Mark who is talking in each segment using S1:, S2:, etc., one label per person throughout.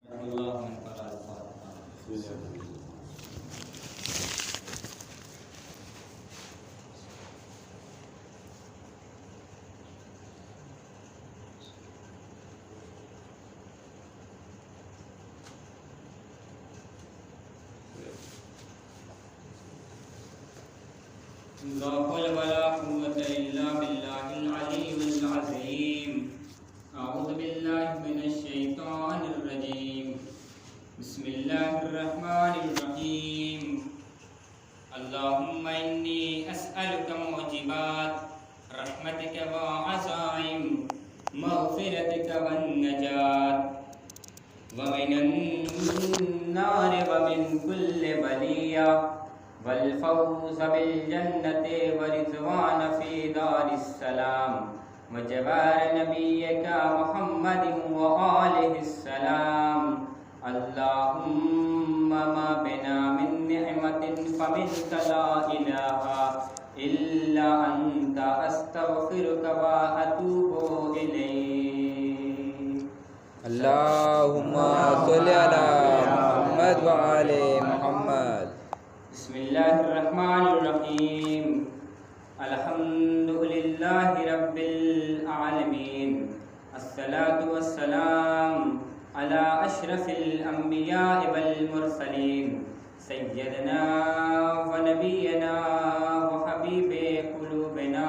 S1: اللہ من قرأ الفاتحہ. لا حول ولا قوة إلا بالله العلي العظيم. أعوذ بالله من الشيطان الرجيم. بسم الله الرحمن الرحيم. اللهم إني أسألك موجبات رحمتك وعزائم مغفرتك والنجاة ومن النار ومن كل بلية والفوز بالجنة ورضوان في دار السلام وجوار نبيك محمد وآله السلام. اللهم ما بنا من نعمة فمنك لا إله إلا أنت أستغفرك وأتوب إليك.
S2: اللهم صل على محمد وآل محمد.
S1: بسم الله الرحمن الرحيم. الحمد لله رب العالمين. الصلاة والسلام على أشرف الأنبياء والمرسلين سيدنا ونبينا وحبيب قلوبنا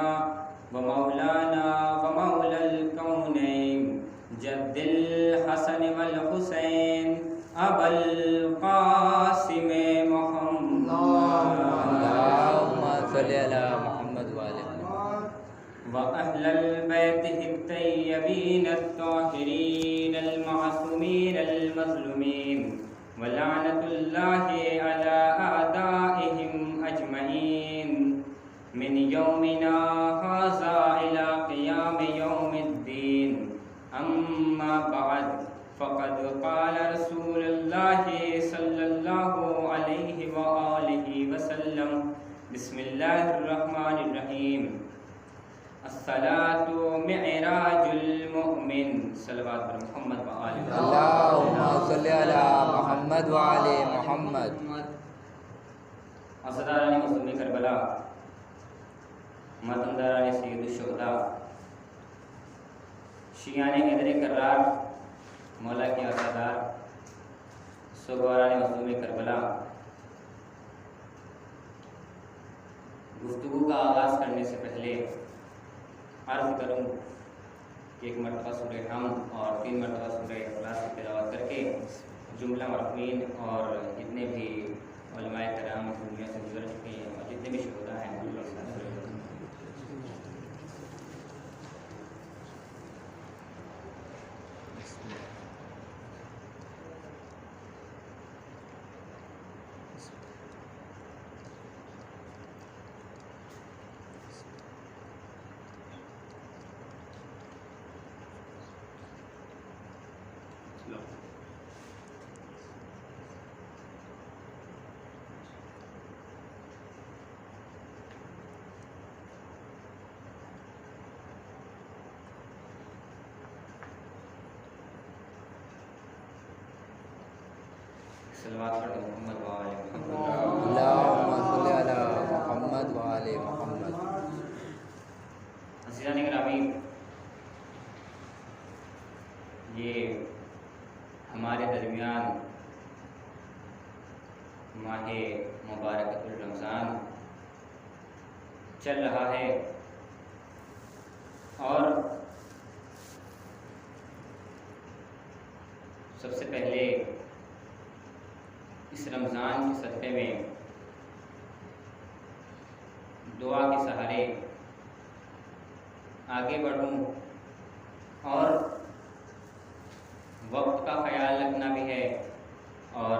S1: ومولانا ومولى الكونين جد الحسن والحسين أبا القاسم محمد.
S2: اللهم صل على محمد وآل محمد.
S1: وأهل البيت الطيبين الطاهرين المعصومين المظلومين ولعنة الله على أعدائهم أجمعين من يومنا هذا إلى قيام يوم الدين. أما بعد فقد قال رسول الله صلى الله عليه وآله وسلم بسم الله الرحمن الرحيم. الصلاة معراج المؤمن. صلوات بر محمد وآل محمد.
S2: اللهم صل على محمد وآل محمد.
S1: عصداران مظلوم کربلا، ماتمداران سید الشہداء، شیعان حیدر کرار، مولا کے عصدار، سوگواران مظلوم کربلا، گفتگو کا آغاز کرنے سے پہلے عرض کروں کہ ایک مرتبہ سورہ حمد اور 3 مرتبہ سورہ اخلاص کی تلاوت کر کے جملہ مرحومین اور جتنے بھی علماء کرام دنیا سے گزر چکے ہیں اور جتنے بھی شہداء ہیں صلوات پر محمد وآل محمد.
S2: اللهم صل على محمد وآل محمد.
S1: عزیزان گرامی، یہ ہمارے درمیان ماہ مبارکۃ الرمضان چل رہا ہے اور سب سے پہلے اس رمضان کے صدقے میں دعا کے سہارے آگے بڑھوں اور وقت کا خیال رکھنا بھی ہے اور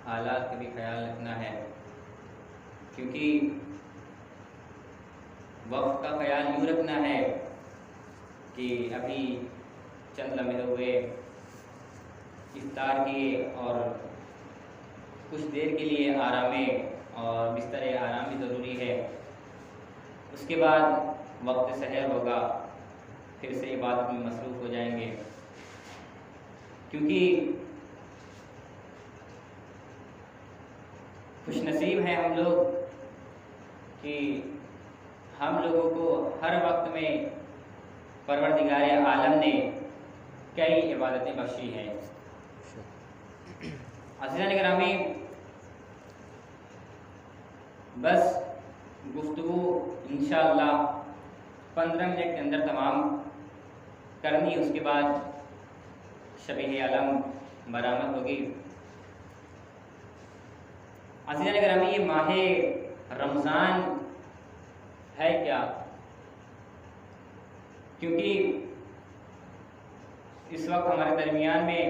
S1: حالات کا بھی خیال رکھنا ہے، کیونکہ وقت کا خیال یوں رکھنا ہے کہ ابھی چند لمحے ہوئے افطار کیے اور کچھ دیر کے لیے آرام اور بستر آرام بھی ضروری ہے. اس کے بعد وقت سحر ہوگا، پھر سے عبادت میں مصروف ہو جائیں گے، کیونکہ خوش نصیب ہیں ہم لوگ کہ ہم لوگوں کو ہر وقت میں پروردگار عالم نے کئی عبادتیں بخشی ہیں۔ عزیزان گرامی، بس گفتگو انشاءاللہ 15 منٹ کے اندر تمام کرنی، اس کے بعد شبیہ عالم برآمد ہوگی۔ عزیزان گرامی، یہ ماہ رمضان ہے کیا؟ کیونکہ اس وقت ہمارے درمیان میں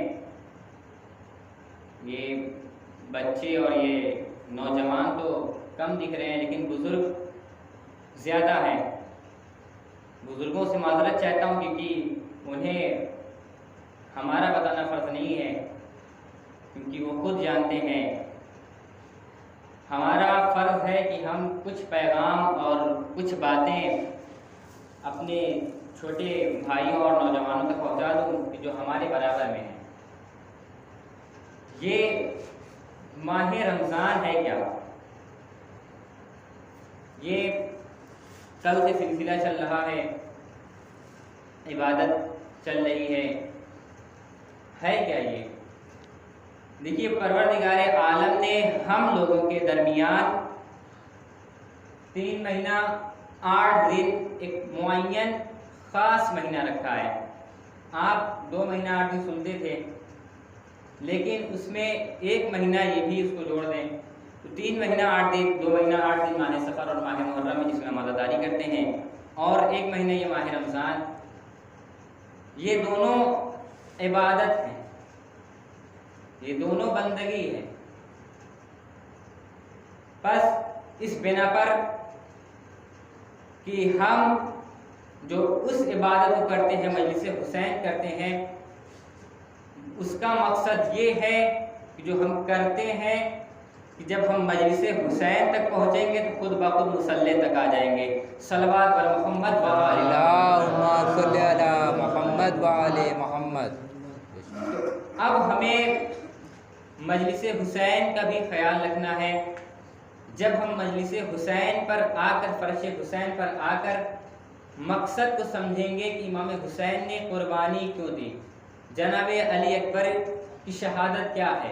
S1: یہ بچے اور یہ نوجوان تو کم دکھ رہے ہیں، لیکن بزرگ زیادہ ہیں۔ بزرگوں سے معذرت چاہتا ہوں کیونکہ انہیں ہمارا بتانا فرض نہیں ہے، کیونکہ وہ خود جانتے ہیں۔ ہمارا فرض ہے کہ ہم کچھ پیغام اور کچھ باتیں اپنے چھوٹے بھائیوں اور نوجوانوں تک پہنچا دوں کہ جو ہمارے برابر میں ہیں۔ یہ ماہ رمضان ہے کیا؟ یہ کل سے سلسلہ چل رہا ہے، عبادت چل رہی ہے کیا یہ؟ دیکھیے، پروردگار عالم نے ہم لوگوں کے درمیان 3 مہینہ 8 دن ایک معین خاص مہینہ رکھا ہے۔ آپ 2 مہینہ 8 دن سنتے تھے، لیکن اس میں ایک مہینہ یہ بھی اس کو جوڑ دیں تو 3 مہینہ 8 دن، 2 مہینہ 8 دن ماہ سفر اور ماہ محرم میں جس میں ہم عزاداری کرتے ہیں، اور ایک مہینہ یہ ماہ رمضان۔ یہ دونوں عبادت ہیں، یہ دونوں بندگی ہے۔ بس اس بنا پر کہ ہم جو اس عبادت کو کرتے ہیں، مجلس حسین کرتے ہیں، اس کا مقصد یہ ہے کہ جو ہم کرتے ہیں کہ جب ہم مجلس حسین تک پہنچیں گے تو خود بخود مصلی تک آ جائیں گے۔ صلوات بر محمد و آل
S2: اللہم صلی علی محمد و آل محمد۔
S1: اب ہمیں مجلس حسین کا بھی خیال رکھنا ہے۔ جب ہم مجلس حسین پر آ کر، فرش حسین پر آ کر مقصد کو سمجھیں گے کہ امام حسین نے قربانی کیوں دی، جناب علی اکبر کی شہادت کیا ہے،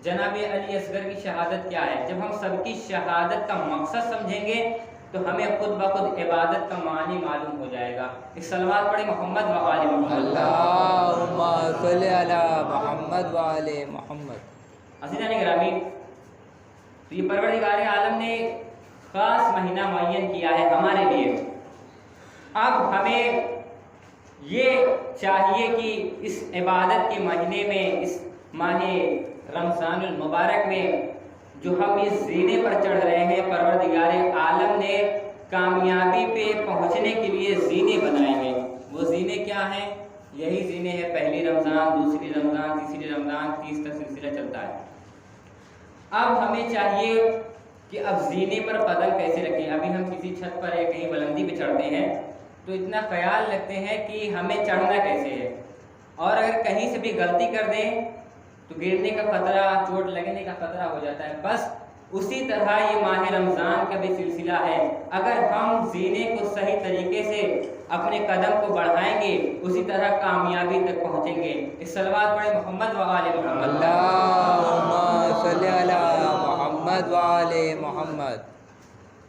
S1: جناب علی اصغر کی شہادت کیا ہے، جب ہم سب کی شہادت کا مقصد سمجھیں گے تو ہمیں خود بخود عبادت کا معنی معلوم ہو جائے گا۔ ایک صلوات پڑھیں محمد و آل محمد۔
S2: اللہم صلی علی محمد و آل محمد۔
S1: عزیزان گرامی، تو یہ پروردگار عالم نے خاص مہینہ معین کیا ہے ہمارے لیے۔ اب ہمیں یہ چاہیے کہ اس عبادت کے مہینے میں، اس ماہ رمضان المبارک میں جو ہم اس زینے پر چڑھ رہے ہیں، پروردگار عالم نے کامیابی پہ پہنچنے کے لیے زینے بنائے ہیں۔ وہ زینے کیا ہیں؟ یہی زینے ہے پہلی رمضان، دوسری رمضان، تیسری رمضان، 30 تک سلسلہ چلتا ہے۔ اب ہمیں چاہیے کہ اب زینے پر قدم کیسے رکھیں۔ ابھی ہم کسی چھت پر یا کہیں بلندی پہ چڑھتے ہیں تو اتنا خیال رکھتے ہیں کہ ہمیں چڑھنا کیسے ہے، اور اگر کہیں سے بھی غلطی کر دیں تو گرنے کا خطرہ، چوٹ لگنے کا خطرہ ہو جاتا ہے۔ بس اسی طرح یہ ماہ رمضان کا بھی سلسلہ ہے۔ اگر ہم زینے کو صحیح طریقے سے اپنے قدم کو بڑھائیں گے، اسی طرح کامیابی تک پہنچیں گے۔ اس صلوات پڑھیں محمد و آل محمد۔
S2: اللہم صلی علی محمد و آل محمد۔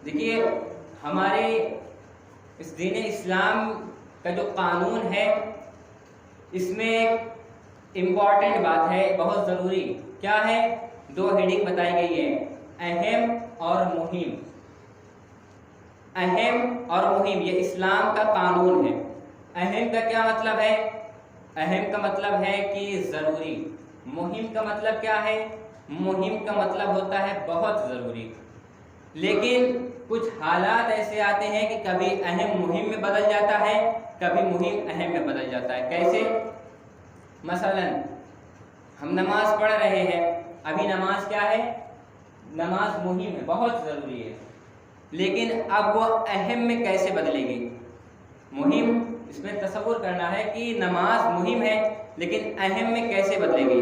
S1: دیکھیے، ہمارے اس دین اسلام کا جو قانون ہے، اس میں ایک امپورٹنٹ بات ہے، بہت ضروری۔ کیا ہے؟ 2 ہیڈنگ بتائی گئی ہے، اہم اور مہم۔ اہم اور مہم، یہ اسلام کا قانون ہے۔ اہم کا کیا مطلب ہے؟ اہم کا مطلب ہے کہ ضروری۔ مہم کا مطلب کیا ہے؟ مہم کا مطلب ہوتا ہے بہت ضروری۔ لیکن کچھ حالات ایسے آتے ہیں کہ کبھی اہم مہم میں بدل جاتا ہے، کبھی مہم اہم میں بدل جاتا ہے۔ کیسے؟ مثلا ہم نماز پڑھ رہے ہیں، ابھی نماز کیا ہے؟ نماز مہم ہے، بہت ضروری ہے، لیکن اب وہ اہم میں کیسے بدلے گی؟ مہم، اس میں تصور کرنا ہے کہ نماز مہم ہے لیکن اہم میں کیسے بدلے گی؟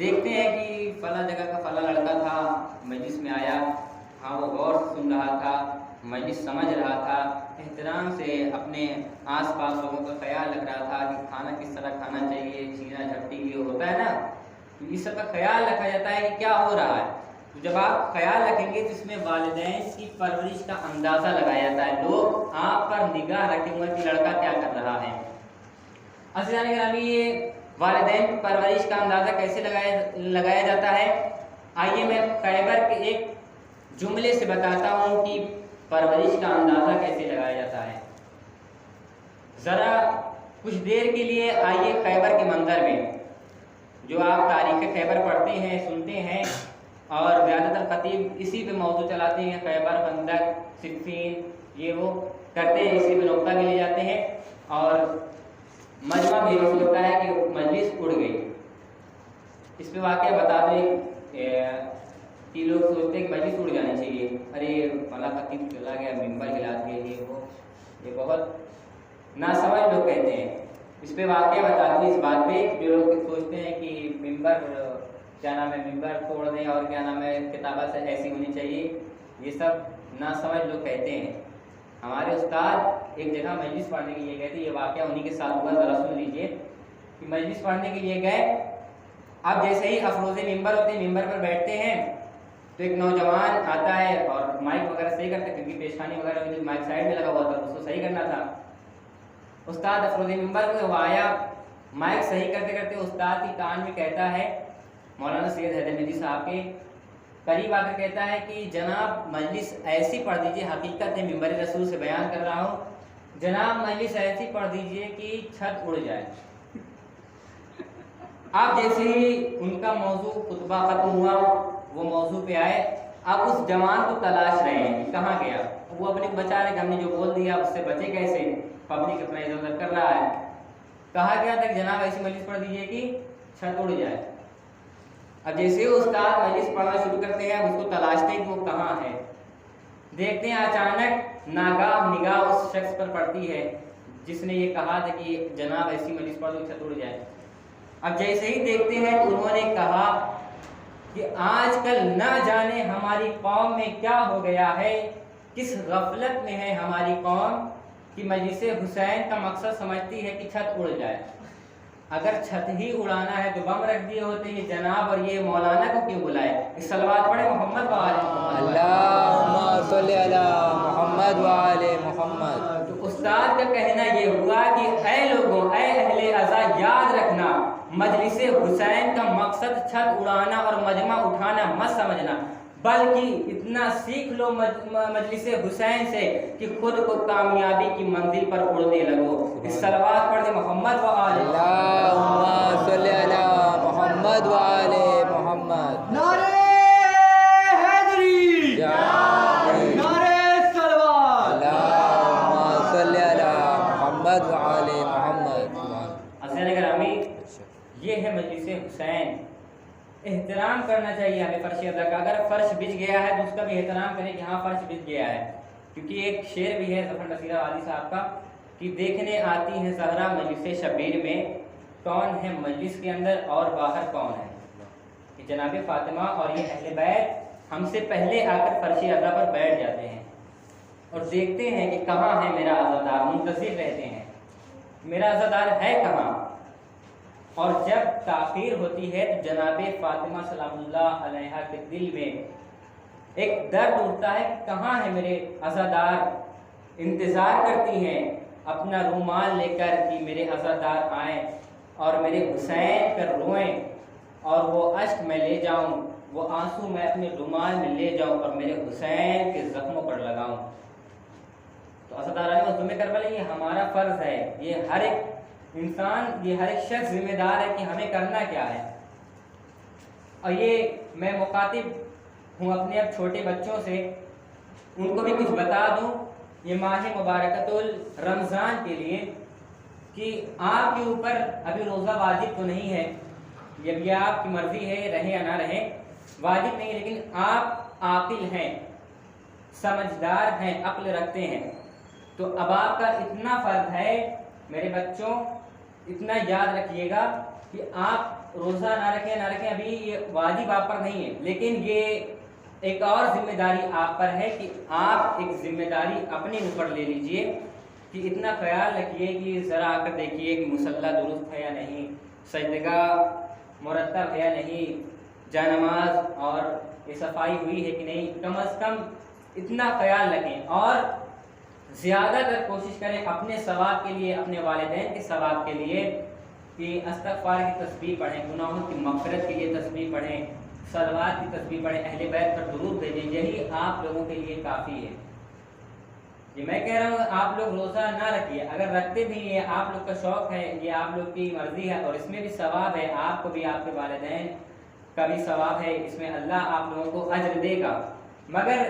S1: دیکھتے ہیں کہ فلاں جگہ کا فلاں لڑکا تھا، مجلس میں آیا، ہاں وہ غور سے سن رہا تھا، مجلس سمجھ رہا تھا، احترام سے اپنے آس پاس لوگوں کا خیال رکھ رہا تھا کہ کھانا کس طرح کھانا چاہیے، چھینا جھپٹی یہ ہوتا ہے نا، اس سب کا خیال رکھا جاتا ہے کہ کیا ہو رہا ہے۔ تو جب آپ خیال رکھیں گے تو اس میں والدین کی پرورش کا اندازہ لگایا جاتا ہے، لوگ آپ پر نگاہ رکھے ہوئے کہ لڑکا کیا کر رہا ہے۔ عزیزان گرامی، یہ والدین کی پرورش کا اندازہ کیسے لگایا جاتا ہے؟ آئیے میں خیبر کے ایک جملے سے بتاتا ہوں کہ پرورش کا اندازہ کیسے لگایا جاتا ہے۔ ذرا کچھ دیر کے لیے آئیے خیبر کے منظر میں، جو آپ تاریخ خیبر پڑھتے ہیں، سنتے ہیں، اور زیادہ تر خطیب اسی پہ موضوع چلاتے ہیں، خیبر، خندق، صفین، یہ وہ کرتے ہیں، اسی پہ نقطہ بھی لے جاتے ہیں، اور مجمع بھی ہوتا ہے کہ مجلس اڑ گئی۔ اس پہ واقعہ بتا دیں کہ لوگ سوچتے ہیں کہ مجلس اڑ جانی چاہیے، ارے فلاں خطیب چلا گیا، ممبر ہلا دیا، یہ بہت ناسمجھ لوگ کہتے ہیں۔ اس پہ واقعہ بتا دوں اس بات پہ، جو لوگ سوچتے ہیں کہ ممبر کیا نام ہے، ممبر توڑ دیں اور کیا نام ہے کتابت سے ایسی ہونی چاہیے، یہ سب ناسمجھ لوگ کہتے ہیں۔ ہمارے استاد ایک جگہ مجلس پڑھنے کے لیے گئے تھے، یہ واقعہ انہی کے ساتھ ہوا، ذرا سن لیجیے کہ مجلس پڑھنے کے لیے گئے، اب جیسے ہی افروز ممبر ہوتے ہیں، ممبر پر بیٹھتے ہیں تو ایک نوجوان آتا ہے اور مائک وغیرہ صحیح کرتا ہے، کیونکہ پیشخانی وغیرہ ہوئی تھی، مائک سائڈ میں لگا ہوا تھا، اس کو صحیح کرنا تھا۔ استاد افروز ممبر کو وہ آیا، مائک صحیح کرتے کرتے استاد کی کان میں کہتا ہے، مولانا سید حیدر مدنی صاحب کے قریب آ کر کہتا ہے کہ جناب مجلس ایسی پڑھ دیجئے، حقیقت ہے ممبر رسول سے بیان کر رہا ہوں، جناب مجلس ایسی پڑھ دیجئے کہ چھت اڑ جائے۔ آپ جیسے ہی ان کا موضوع خطبہ ختم ہوا، وہ موضوع پہ آئے، آپ اس جوان کو تلاش رہے ہیں کہ کہاں گیا، وہ اپنے کو بچا رہے کہ ہم نے جو بول دیا اس سے بچے کیسے، پبلک اپنا ادھر ادھر کر رہا ہے۔ کہا گیا تھا کہ جناب ایسی مجلس پڑھ دیجئے کہ چھت اڑ جائے۔ اب جیسے استاد مجلس پڑھنا شروع کرتے ہیں، اس کو تلاشتے ہیں کہ وہ کہاں ہے، دیکھتے ہیں اچانک ناگاہ نگاہ اس شخص پر پڑتی ہے جس نے یہ کہا تھا کہ جناب ایسی مجلس پڑھ دو چھت اڑ جائے۔ اب جیسے ہی دیکھتے ہیں تو انہوں نے کہا کہ آج کل نہ جانے ہماری قوم میں کیا ہو گیا ہے، کس غفلت میں ہے ہماری قوم کہ مجلس حسین کا مقصد سمجھتی ہے کہ چھت اڑ جائے۔ اگر چھت ہی اڑانا ہے تو بم رکھ دیے ہوتے، یہ جناب اور یہ مولانا کو کیوں بلائے؟ اس صلوات پڑھے محمد وآلہ محمد،
S2: اللہم صلی علی محمد وآلہ محمد۔
S1: تو استاد کا کہنا یہ ہوا کہ اے لوگوں، اے اہل عزا، یاد رکھنا مجلس حسین کا مقصد چھت اڑانا اور مجمع اٹھانا مت سمجھنا، بلکہ اتنا سیکھ لو مجلس حسین سے کہ خود کو کامیابی کی منزل پر اڑنے لگو۔ اس صلوات پڑھ دے محمد وآلہ،
S2: اللہم صلی علی محمد وآلہ محمد۔
S3: نعرہ حیدری، نعرہ صلوات،
S2: اللہم صلی علی محمد وآلہ محمد۔
S1: عزیزان گرامی، یہ ہے مجلس حسین۔ احترام کرنا چاہیے ہمیں فرش اعضا کا، اگر فرش بچ گیا ہے تو اس کا بھی احترام کریں کہ ہاں فرش بچ گیا ہے، کیونکہ ایک شعر بھی ہے ظفر نصیرہ والی صاحب کا کہ دیکھنے آتی ہے زہرا مجلس شبیر میں، کون ہے مجلس کے اندر اور باہر کون ہے، کہ جناب فاطمہ اور یہ اہل بیت ہم سے پہلے آ کر فرش اعضا پر بیٹھ جاتے ہیں اور دیکھتے ہیں کہ کہاں ہے میرا عزادار، منتظر رہتے ہیں میرا عزادار ہے کہاں، اور جب تاخیر ہوتی ہے تو جناب فاطمہ سلام اللہ علیہا کے دل میں ایک درد اٹھتا ہے کہ کہاں ہے میرے عزادار، انتظار کرتی ہیں اپنا رومال لے کر کہ میرے عزادار آئیں اور میرے حسین پر روئیں اور وہ اشک میں لے جاؤں، وہ آنسو میں اپنے رومال میں لے جاؤں اور میرے حسین کے زخموں پر لگاؤں۔ تو عزاداران مظلوم کربلا، یہ ہمارا فرض ہے، یہ ہر ایک انسان، یہ ہر ایک شخص ذمہ دار ہے کہ ہمیں کرنا کیا ہے۔ اور یہ میں مخاطب ہوں اپنے اب چھوٹے بچوں سے، ان کو بھی کچھ بتا دوں یہ ماہ مبارکۃ الرمضان کے لیے کہ آپ کے اوپر ابھی روزہ واجب تو نہیں ہے، یہ بھی آپ کی مرضی ہے رہے یا نہ رہے، واجب نہیں، لیکن آپ عاقل ہیں، سمجھدار ہیں، عقل رکھتے ہیں، تو اب آپ کا اتنا فرض ہے میرے بچوں اتنا یاد رکھیے گا کہ آپ روزہ نہ رکھیں ابھی یہ واجب آپ پر نہیں ہے، لیکن یہ ایک اور ذمہ داری آپ پر ہے کہ آپ ایک ذمہ داری اپنے اوپر لے لیجئے کہ اتنا خیال رکھیے کہ ذرا آ کر دیکھیے کہ مصلی درست ہے یا نہیں، سجدگاہ مرتب ہے یا نہیں، جا نماز اور یہ صفائی ہوئی ہے کہ نہیں، کم از کم اتنا خیال رکھیں اور زیادہ تر کوشش کریں اپنے ثواب کے لیے، اپنے والدین کے ثواب کے لیے کہ استغفار کی تسبیح پڑھیں، گناہوں کی مغفرت کے لیے تسبیح پڑھیں، صلوات کی تسبیح پڑھیں، اہل بیت پر درود بھیجیں، یہی آپ لوگوں کے لیے کافی ہے۔ یہ میں کہہ رہا ہوں آپ لوگ روزہ نہ رکھیے، اگر رکھتے بھی ہیں آپ لوگ کا شوق ہے، یہ آپ لوگ کی مرضی ہے اور اس میں بھی ثواب ہے، آپ کو بھی آپ کے والدین کا بھی ثواب ہے، اس میں اللہ آپ لوگوں کو اجر دے گا، مگر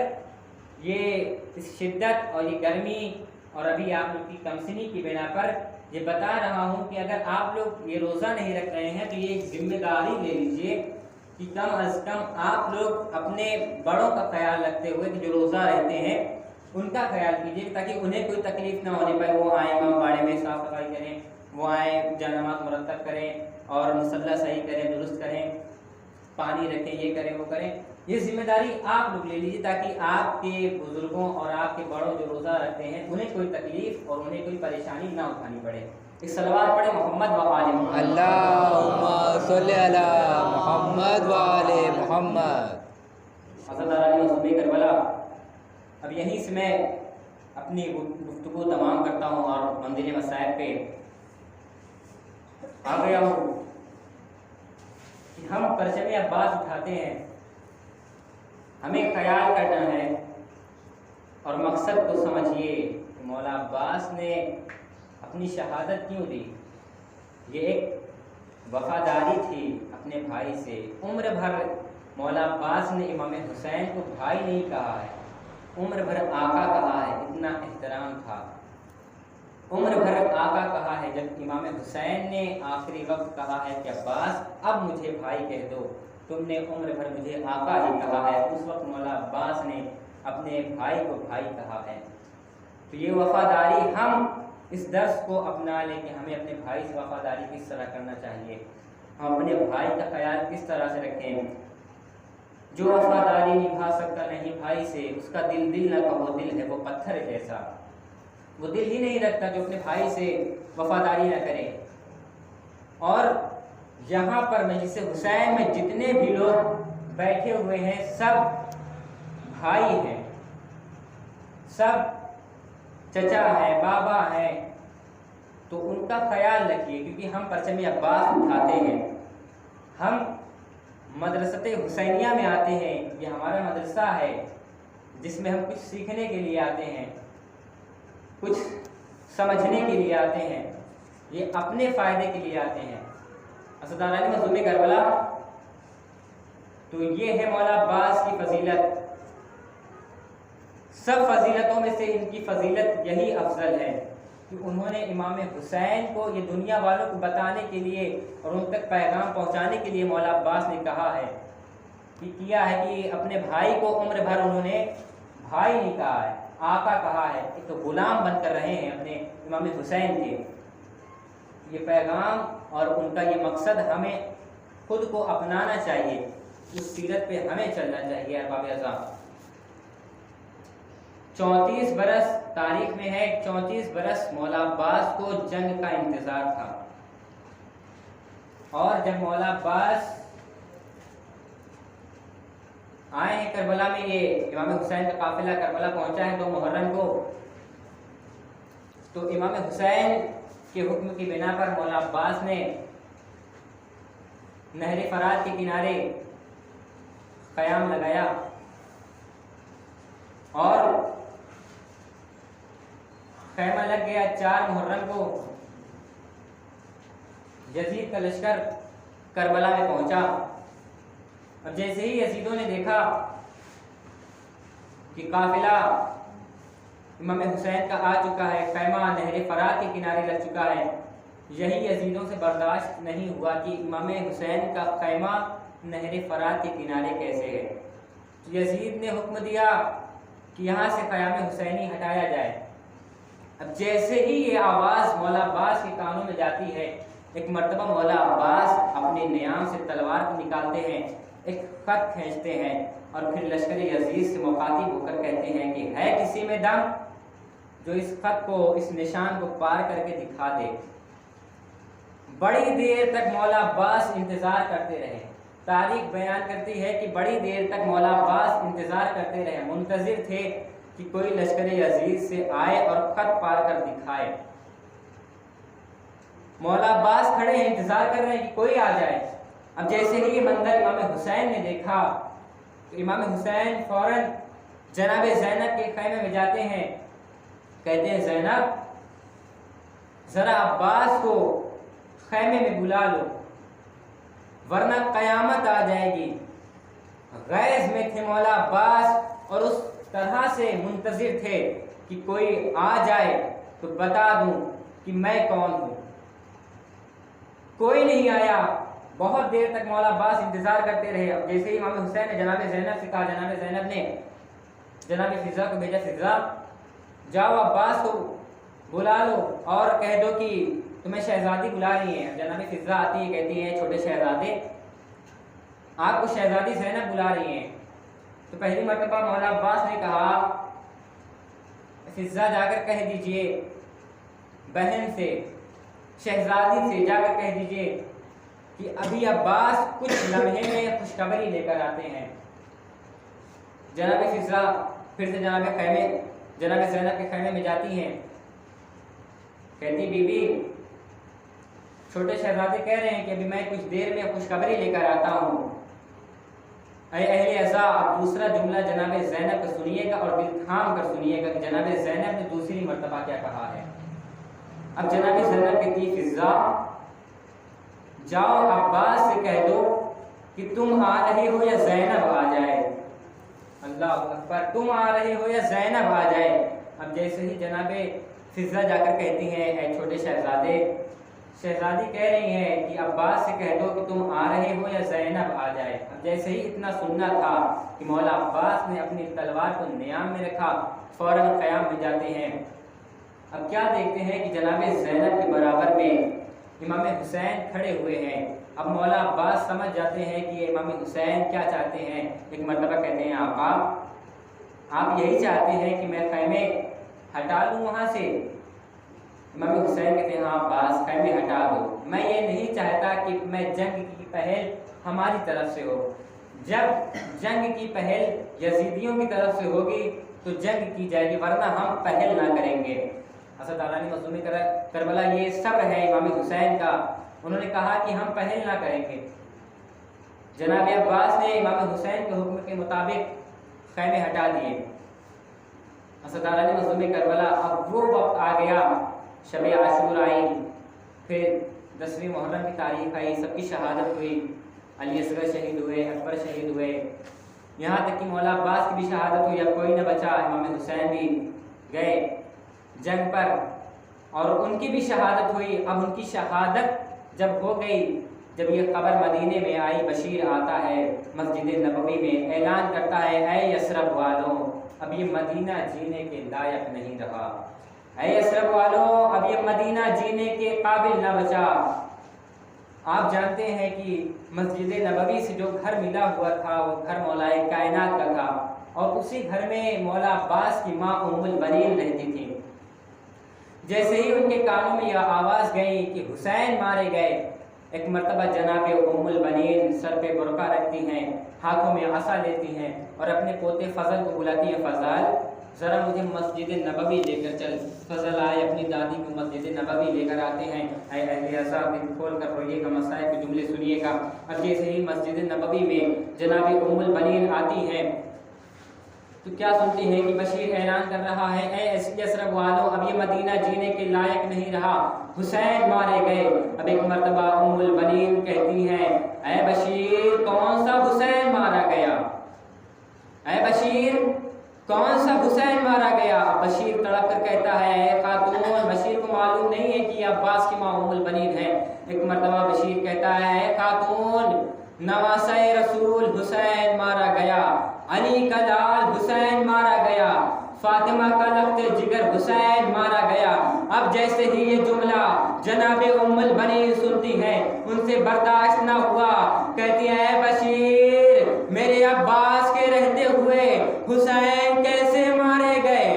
S1: یہ اس شدت اور یہ گرمی اور ابھی آپ لوگ کی کمسنی کی بنا پر یہ بتا رہا ہوں کہ اگر آپ لوگ یہ روزہ نہیں رکھ رہے ہیں تو یہ ایک ذمہ داری لے لیجئے کہ کم از کم آپ لوگ اپنے بڑوں کا خیال رکھتے ہوئے کہ جو روزہ رہتے ہیں ان کا خیال کیجیے تاکہ انہیں کوئی تکلیف نہ ہونے پائے، وہ آئیں امام باڑے میں صاف صفائی کریں، وہ آئیں جا نماز مرتب کریں اور مصلی صحیح کریں، درست کریں، پانی رکھیں، یہ کریں وہ کریں، یہ ذمہ داری آپ لوگ لے لیجیے تاکہ آپ کے بزرگوں اور آپ کے بڑوں جو روزہ رکھتے ہیں انہیں کوئی تکلیف اور انہیں کوئی پریشانی نہ اٹھانی پڑے۔ ایک صلوات پڑھیں محمد و آل محمد۔
S2: اللہم صلی علی محمد و آل محمد۔
S1: حضرت علی مصوبے کربلا، اب یہیں سے میں اپنی گفتگو تمام کرتا ہوں اور منزل مصائب پہ آ گیا ہوں کہ ہم پرچم عباس اٹھاتے ہیں، ہمیں خیال کرنا ہے اور مقصد کو سمجھیے کہ مولا عباس نے اپنی شہادت کیوں دی۔ یہ ایک وفاداری تھی اپنے بھائی سے، عمر بھر مولا عباس نے امام حسین کو بھائی نہیں کہا ہے، عمر بھر آقا کہا ہے، اتنا احترام تھا، عمر بھر آقا کہا ہے۔ جب امام حسین نے آخری وقت کہا ہے کہ عباس اب مجھے بھائی کہہ دو، تم نے عمر بھر مجھے آقا ہی کہا ہے، اس وقت مولا عباس نے اپنے بھائی کو بھائی کہا ہے۔ تو یہ وفاداری ہم اس درس کو اپنا لیں کہ ہمیں اپنے بھائی سے وفاداری کس طرح کرنا چاہیے، ہم اپنے بھائی کا خیال کس طرح سے رکھیں۔ جو وفاداری نبھا سکتا نہیں بھائی سے، اس کا دل نہ کہو، دل ہے وہ پتھر جیسا، وہ دل ہی نہیں رکھتا جو اپنے بھائی سے وفاداری نہ کرے۔ اور یہاں پر مجلس حسین میں جتنے بھی لوگ بیٹھے ہوئے ہیں سب بھائی ہیں، سب چچا ہے، بابا ہے، تو ان کا خیال رکھیے کیونکہ ہم پرچم عباس اٹھاتے ہیں، ہم مدرسۃ حسینیہ میں آتے ہیں، یہ ہمارا مدرسہ ہے جس میں ہم کچھ سیکھنے کے لیے آتے ہیں، کچھ سمجھنے کے لیے آتے ہیں، یہ اپنے فائدے کے لیے آتے ہیں۔ اسد علی مظلوم کربلا، تو یہ ہے مولا عباس کی فضیلت، سب فضیلتوں میں سے ان کی فضیلت یہی افضل ہے کہ انہوں نے امام حسین کو یہ دنیا والوں کو بتانے کے لیے اور ان تک پیغام پہنچانے کے لیے مولا عباس نے کہا ہے کہ کیا ہے کہ اپنے بھائی کو عمر بھر انہوں نے بھائی نہیں کہا ہے، آقا کہا ہے، ایک تو غلام بن کر رہے ہیں اپنے امام حسین کے۔ یہ پیغام اور ان کا یہ مقصد ہمیں خود کو اپنانا چاہیے، اس سیرت پہ ہمیں چلنا چاہیے۔ احباب اعزاز، 34 برس تاریخ میں ہے، 34 برس مولا عباس کو جنگ کا انتظار تھا، اور جب مولا عباس آئے ہیں کربلا میں، یہ امام حسین کا قافلہ کربلا پہنچا ہے 2 محرم کو، تو امام حسین کے حکم کی بنا پر مولا عباس نے نہر فرات کے کنارے قیام لگایا اور خیمہ لگ گیا۔ 4 محرم کو یزید کا لشکر کربلا میں پہنچا، اور جیسے ہی یزیدوں نے دیکھا کہ قافلہ امام حسین کا آ چکا ہے، خیمہ نہر فرات کے کنارے لگ چکا ہے، یہی یزیدوں سے برداشت نہیں ہوا کہ امام حسین کا خیمہ نہر فرات کے کنارے کیسے ہے۔ یزید نے حکم دیا کہ یہاں سے خیام حسینی ہٹایا جائے۔ اب جیسے ہی یہ آواز مولا عباس کے کانوں میں جاتی ہے، ایک مرتبہ مولا عباس اپنے نیام سے تلوار کو نکالتے ہیں، ایک خط کھینچتے ہیں اور پھر لشکر یزید سے مخاطب ہو کر کہتے ہیں کہ ہے کسی میں دم جو اس خط کو، اس نشان کو پار کر کے دکھا دے۔ بڑی دیر تک مولا عباس انتظار کرتے رہے۔ تاریخ بیان کرتی ہے کہ بڑی دیر تک مولا عباس انتظار کرتے رہے، منتظر تھے کہ کوئی لشکر یزید سے آئے اور خط پار کر دکھائے۔ مولا عباس کھڑے ہیں، انتظار کر رہے ہیں کہ کوئی آ جائے۔ اب جیسے ہی یہ منظر امام حسین نے دیکھا تو امام حسین فوراً جناب زینب کے خیمے میں جاتے ہیں، کہتے ہیں زینب ذرا عباس کو خیمے میں بلا لو ورنہ قیامت آ جائے گی۔ غیظ میں تھے مولا عباس اور اس طرح سے منتظر تھے کہ کوئی آ جائے تو بتا دوں کہ میں کون ہوں۔ کوئی نہیں آیا، بہت دیر تک مولا عباس انتظار کرتے رہے۔ اب جیسے ہی امام حسین نے جناب زینب سے کہا، جناب زینب نے جناب فضا کو بھیجا، فضا جاؤ عباس کو بلا لو اور کہہ دو کہ تمہیں شہزادی بلا رہی ہیں۔ جناب فضا آتی ہے، کہتی ہے چھوٹے شہزادے آپ کو شہزادی زینب بلا رہی ہیں۔ تو پہلی مرتبہ مولا عباس نے کہا فضا جا کر کہہ دیجئے بہن سے، شہزادی سے جا کر کہہ دیجئے کہ ابھی عباس کچھ لمحے میں خوشخبری لے کر آتے ہیں۔ جناب فضا پھر سے جناب زینب کے خیمے میں جاتی ہیں، کہتی بی بی چھوٹے شہزادے کہہ رہے ہیں کہ ابھی میں کچھ دیر میں خوشخبری لے کر آتا ہوں۔ اے اہل عزا، اب دوسرا جملہ جناب زینب کا سنیے گا اور دل تھام کر سنیے گا کہ جناب زینب نے دوسری مرتبہ کیا کہا ہے۔ اب جناب زینب کہتی فضا جاؤ عباس سے کہہ دو کہ تم آ رہے ہو یا زینب آ جائے۔ اللہ اکبر، تم آ رہے ہو یا زینب آ جائے۔ اب جیسے ہی جناب فضا جا کر کہتی ہیں اے چھوٹے شہزادے، شہزادی کہہ رہی ہیں کہ عباس سے کہہ دو کہ تم آ رہے ہو یا زینب آ جائے۔ اب جیسے ہی اتنا سننا تھا کہ مولا عباس نے اپنی تلوار کو نیام میں رکھا، فوراً قیام میں جاتے ہیں۔ اب کیا دیکھتے ہیں کہ جناب زینب کے برابر میں امام حسین کھڑے ہوئے ہیں۔ اب مولا عباس سمجھ جاتے ہیں کہ امام حسین کیا چاہتے ہیں۔ ایک مرتبہ کہتے ہیں آقا آپ یہی چاہتے ہیں کہ میں خیمے ہٹا لوں وہاں سے؟ امام حسین کہتے ہیں ہاں عباس خیمے ہٹا دو، میں یہ نہیں چاہتا کہ میں جنگ کی پہل ہماری طرف سے ہو۔ جب جنگ کی پہل یزیدیوں کی طرف سے ہوگی تو جنگ کی جائے گی، ورنہ ہم پہل نہ کریں گے۔ حضرت عالانی مظلوم کربلا یہ صبر ہے امام حسین کا، انہوں نے کہا کہ ہم پہل نہ کریں گے۔ جناب عباس نے امام حسین کے حکم کے مطابق خیمے ہٹا دیے۔ حضرت عالانی مظلوم کربلا اب وہ وقت آ گیا، شب عاشور آئی، پھر 10ویں محرم کی تاریخ آئی، سب کی شہادت ہوئی، علی اصغر شہید ہوئے، اکبر شہید ہوئے، یہاں تک کہ مولا عباس کی بھی شہادت ہوئی۔ اب کوئی نہ بچا، امام حسین بھی گئے جنگ پر اور ان کی بھی شہادت ہوئی۔ اب ان کی شہادت جب ہو گئی، جب یہ خبر مدینے میں آئی، بشیر آتا ہے مسجد نبوی میں، اعلان کرتا ہے اے یثرب والوں اب یہ مدینہ جینے کے لائق نہیں رہا، اے یثرب والوں اب یہ مدینہ جینے کے قابل نہ بچا۔ آپ جانتے ہیں کہ مسجد نبوی سے جو گھر ملا ہوا تھا وہ گھر مولا کائنات کا تھا، اور اسی گھر میں مولا عباس کی ماں ام البنین رہتی تھی۔ جیسے ہی ان کے کانوں میں یہ آواز گئی کہ حسین مارے گئے، ایک مرتبہ جناب ام البنین سر پہ برقع رکھتی ہیں، ہاتھوں میں عصا لیتی ہیں اور اپنے پوتے فضل کو بلاتی ہیں، فضل ذرا مجھے مسجد نبوی لے کر چل۔ فضل آئے، اپنی دادی کو مسجد نبوی لے کر آتے ہیں۔ اے اہل عزا دل کھول کر روئیے گا، مسائل کے جملے سنیے گا۔ اب جیسے ہی مسجد نبوی میں جناب ام البنین آتی ہیں تو کیا سنتی ہیں کہ بشیر اعلان کر رہا ہے اے یثرب والوں اب یہ مدینہ جینے کے لائق نہیں رہا، حسین مارے گئے۔ اب ایک مرتبہ ام البنین کہتی ہیں اے بشیر کون سا حسین مارا گیا، اے بشیر کون سا حسین مارا گیا؟ بشیر تڑپ کر کہتا ہے اے خاتون، بشیر کو معلوم نہیں ہے کہ یہ عباس کی ماں ام البنین ہے۔ ایک مرتبہ بشیر کہتا ہے اے خاتون، نواسۂ رسول حسین مارا گیا، علی کا لال حسین مارا گیا، فاطمہ کا لخت جگر حسین مارا گیا۔ اب جیسے ہی یہ جملہ جناب ام البنین سنتی ہے، ان سے برداشت نہ ہوا، کہتی ہے اے بشیر، میرے عباس کے رہتے ہوئے حسین کیسے مارے گئے؟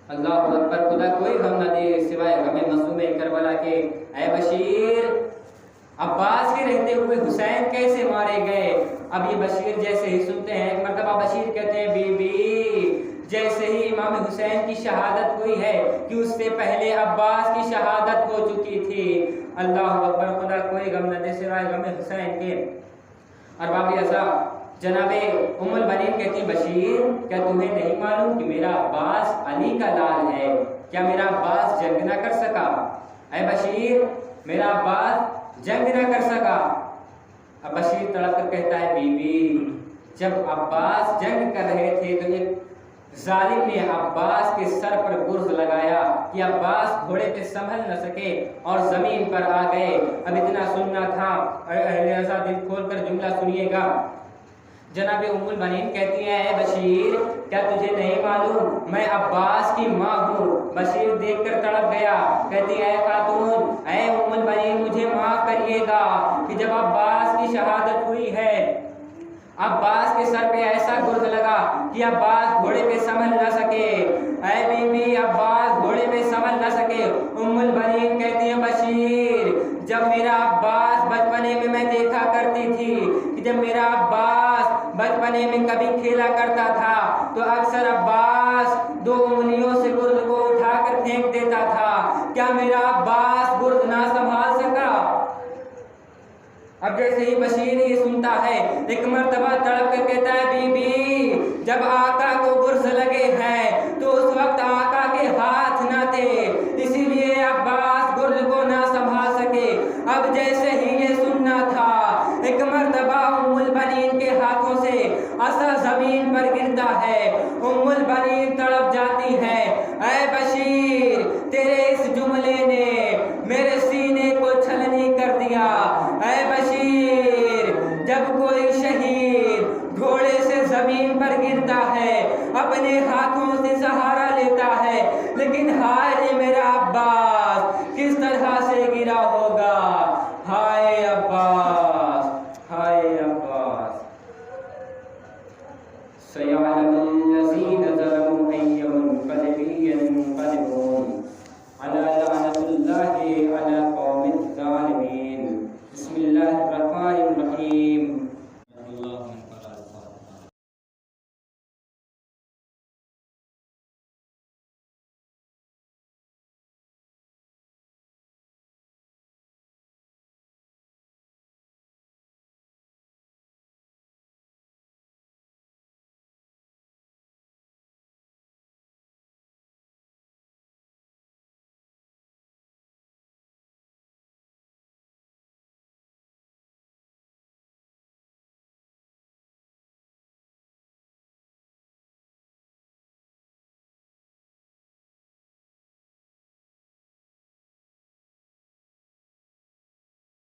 S1: اللہ اکبر، خدا کوئی غم نہ دے سوائے غم مظلوم کربلا کے۔ اے بشیر، عباس کے رہتے ہوئے حسین کیسے مارے گئے؟ اب یہ بشیر جیسے ہی سنتے ہیں، ایک مرتبہ بشیر کہتے ہیں بی بی، جیسے ہی امام حسین کی شہادت ہوئی ہے کہ اس سے پہلے عباس کی شہادت ہو چکی تھی۔ اللہ اکبر، خدا کوئی غم نہ دے سوائے غم حسین کے۔ ارباب اعضاء، جناب ام البنین کہتی بشیر، کیا تمہیں نہیں معلوم کہ میرا عباس علی کا لال ہے؟ کیا میرا عباس جنگ نہ کر سکا؟ اے بشیر، میرا عباس جنگ نہ کر سکا۔ اب بشیر تڑپ کر کہتا ہے بی بی، جب عباس جنگ کر رہے تھے تو ایک ظالم نے عباس کے سر پر گرز لگایا کہ عباس گھوڑے پہ سنبھل نہ سکے اور زمین پر آ گئے۔ اب اتنا سننا تھا، اہل عزا دل کھول کر جملہ سنیے گا۔ جناب ام البنین کہتی ہیں اے بشیر، کیا تجھے نہیں معلوم میں عباس کی ماں ہوں؟ بشیر دیکھ کر تڑپ گیا، کہتی ہے خاتون، اے ام البنین مجھے معاف کریے گا کہ جب عباس کی شہادت ہوئی ہے، عباس کے سر پہ ایسا گرز لگا کہ عباس گھوڑے پہ سنبھل نہ سکے۔ اے بی بی، عباس گھوڑے پہ سنبھل نہ سکے۔ ام البنین کہتی ہیں بشیر، جب میرا عباس بچپنے میں دیکھا کرتی تھی کہ جب میرا عباس بچپنے میں کبھی کھیلا کرتا تھا تو اکثر عباس 2 انگلیوں سے گرز کو اٹھا کر پھینک دیتا تھا۔ کیا میرا عباس گرز نہ سنبھال سکا؟ اب جیسے ہی بشیر یہ سنتا ہے، ایک مرتبہ تڑپ کر کہتا ہے بی بی، جب آقا کو گرز لگے ہیں تو اس وقت آقا کے ہاتھ نہ تھے، اسی لیے عباس گرز کو نہ سنبھال سکے۔ اب جیسے ہی یہ سننا تھا، ایک مرتبہ ام البنین کے ہاتھوں سے عصا زمین پر گرتا ہے، ام البنین تڑپ جاتی ہے۔